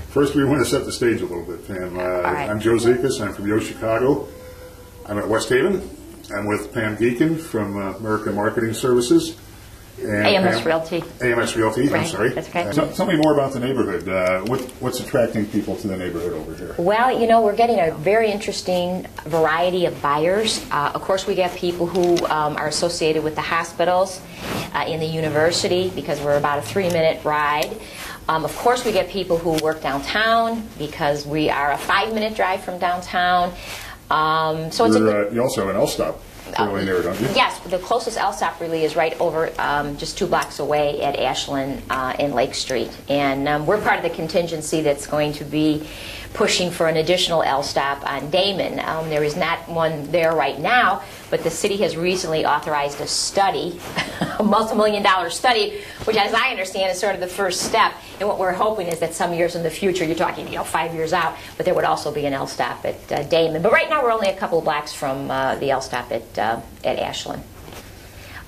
First, we want to set the stage a little bit, Pam. Right. I'm Joe Zekas. I'm from YoChicago. I'm at Westhaven. I'm with Pam Gecan from American Marketing Services. And AMS Realty. AMS Realty, Right. I'm sorry. That's okay. Tell me more about the neighborhood. What's attracting people to the neighborhood over here? Well, we're getting a very interesting variety of buyers. Of course, we get people who are associated with the hospitals in the university because we're about a 3-minute ride. Of course, we get people who work downtown because we are a 5-minute drive from downtown. So You also have an L-stop fairly near, don't you? Yes, the closest L-stop really is right over just 2 blocks away at Ashland in Lake Street. And we're part of the contingency that's going to be pushing for an additional L-stop on Damon. There is not one there right now, but the city has recently authorized a study, a multi-million-dollar study, which as I understand is sort of the first step. And what we're hoping is that some years in the future, you're talking 5 years out, but there would also be an L-stop at Damon. But right now we're only a couple of blocks from the L-stop at Ashland.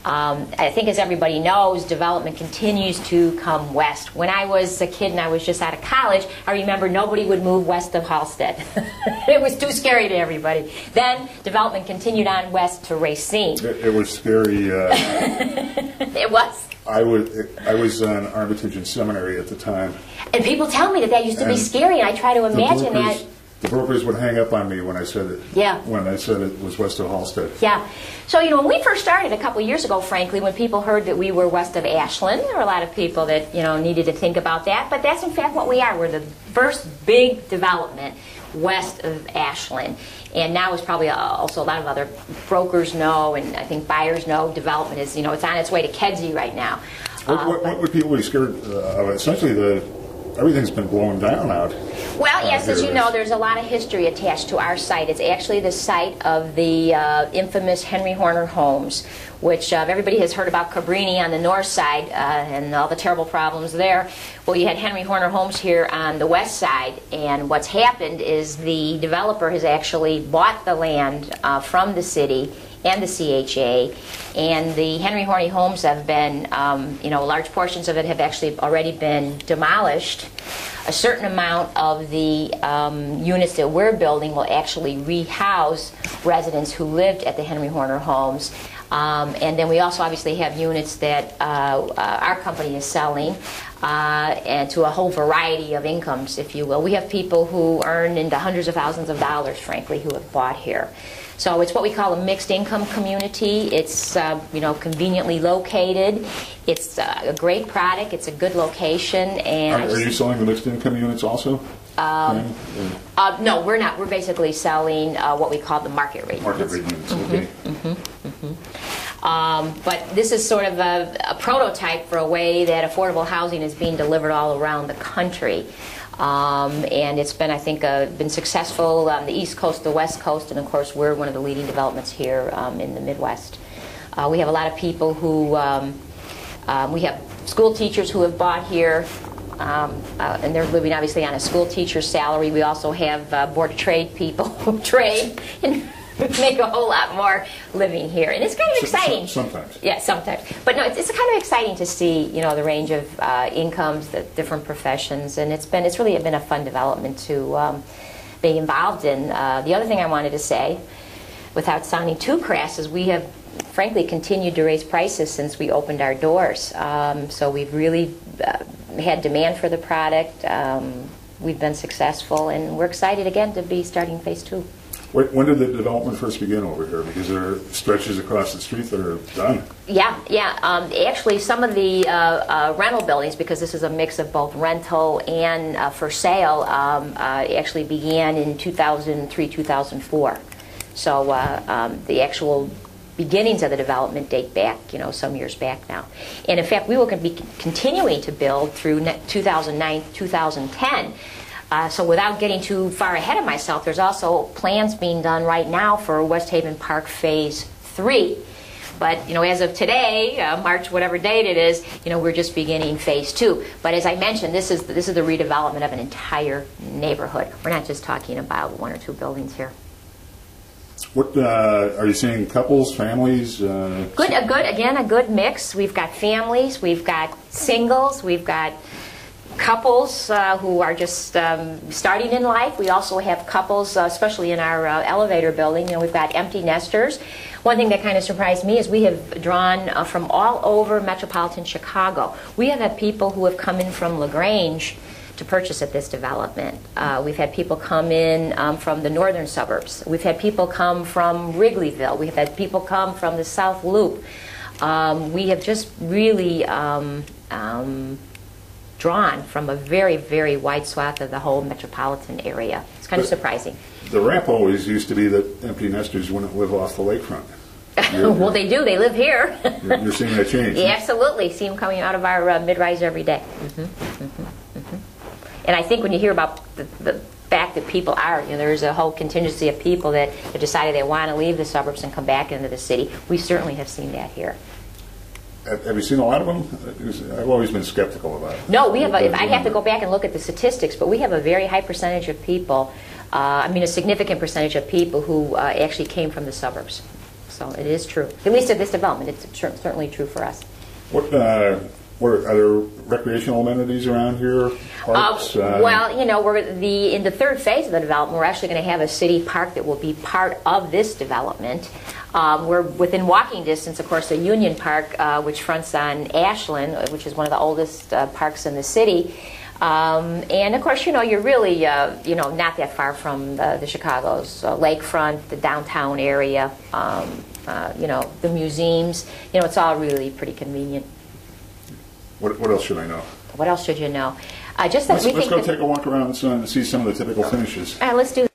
I think as everybody knows, development continues to come west. When I was a kid and I was just out of college, I remember nobody would move west of Halstead. It was too scary to everybody. Then development continued on west to Racine. It was scary. It was. I was on Armitage in Seminary at the time. And people tell me that used to be scary, and I try to imagine that. The brokers would hang up on me when I said it. Yeah. When I said it was west of Halstead. Yeah. So, when we first started a couple years ago, frankly, when people heard that we were west of Ashland, there were a lot of people that, needed to think about that. But that's in fact what we are. We're the first big development west of Ashland. And now, as probably also a lot of other brokers know, and I think buyers know, development is, it's on its way to Kedzie right now. What would people be scared of? Essentially, everything's been blown down out. Well, yes, as you know, there's a lot of history attached to our site. It's actually the site of the infamous Henry Horner homes, which everybody has heard about Cabrini on the north side and all the terrible problems there. Well, you had Henry Horner homes here on the west side, and what's happened is the developer has actually bought the land from the city and the CHA, and the Henry Horner homes have been, large portions of it have actually already been demolished. A certain amount of the units that we're building will actually rehouse residents who lived at the Henry Horner homes. And then we also obviously have units that our company is selling and to a whole variety of incomes, if you will. We have people who earn into hundreds of thousands of dollars, frankly, who have bought here. So it's what we call a mixed income community. It's conveniently located. It's a great product. It's a good location. And are you selling the mixed income units also? No, we're not. We're basically selling what we call the market rate. Market rate units. Okay. But this is sort of a prototype for a way that affordable housing is being delivered all around the country. And it's been, I think, been successful on the East Coast, the West Coast, and of course we're one of the leading developments here in the Midwest. We have a lot of people who, we have school teachers who have bought here, and they're living obviously on a school teacher's salary. We also have Board of Trade people who trade and make a whole lot more living here, and it's kind of exciting. Sometimes. Yeah, sometimes. But no, it's kind of exciting to see, the range of incomes, the different professions, and it's really been a fun development to be involved in. The other thing I wanted to say, without sounding too crass, is we have frankly continued to raise prices since we opened our doors. So we've really had demand for the product. We've been successful, and we're excited again to be starting phase 2. When did the development first begin over here? Because there are stretches across the street that are done. Yeah. Actually, some of the rental buildings, because this is a mix of both rental and for sale, actually began in 2003, 2004. So the actual beginnings of the development date back, some years back now. And in fact, we will be continuing to build through 2009, 2010. So without getting too far ahead of myself, there's also plans being done right now for Westhaven Park Phase 3. But, as of today, March, whatever date it is, we're just beginning Phase 2. But as I mentioned, this is the redevelopment of an entire neighborhood. We're not just talking about 1 or 2 buildings here. What are you seeing? Couples, families? A good mix. We've got families, we've got singles, we've got couples who are just starting in life. We also have couples, especially in our elevator building. You know, we've got empty nesters. One thing that kind of surprised me is we have drawn from all over metropolitan Chicago. We have had people who have come in from LaGrange to purchase at this development. We've had people come in from the northern suburbs. We've had people come from Wrigleyville. We've had people come from the South Loop. We have just really drawn from a very, very wide swath of the whole metropolitan area. It's kind of surprising. The rap always used to be that empty nesters wouldn't live off the lakefront. Well, they do. They live here. You're seeing that change. Yeah, absolutely. See them coming out of our mid-rise every day. And I think when you hear about the fact that people are, you know, there's a whole contingency of people that have decided they want to leave the suburbs and come back into the city. We certainly have seen that here. Have you seen a lot of them? I've always been skeptical about it. No, we have. I'd have to go back and look at the statistics, but we have a very high percentage of people. I mean, a significant percentage of people who actually came from the suburbs. So it is true. At least at this development, it's certainly true for us. What are there recreational amenities around here? Parks? Well, you know, in the third phase of the development, we're actually going to have a city park that will be part of this development. We're within walking distance, of course, of Union Park, which fronts on Ashland, which is one of the oldest parks in the city. And of course, you know, you're really, you know, not that far from the Chicago's lakefront, the downtown area, you know, the museums. You know, it's all really pretty convenient. What else should I know? What else should you know? Just that let's go take a walk around and see some of the typical finishes. Let's do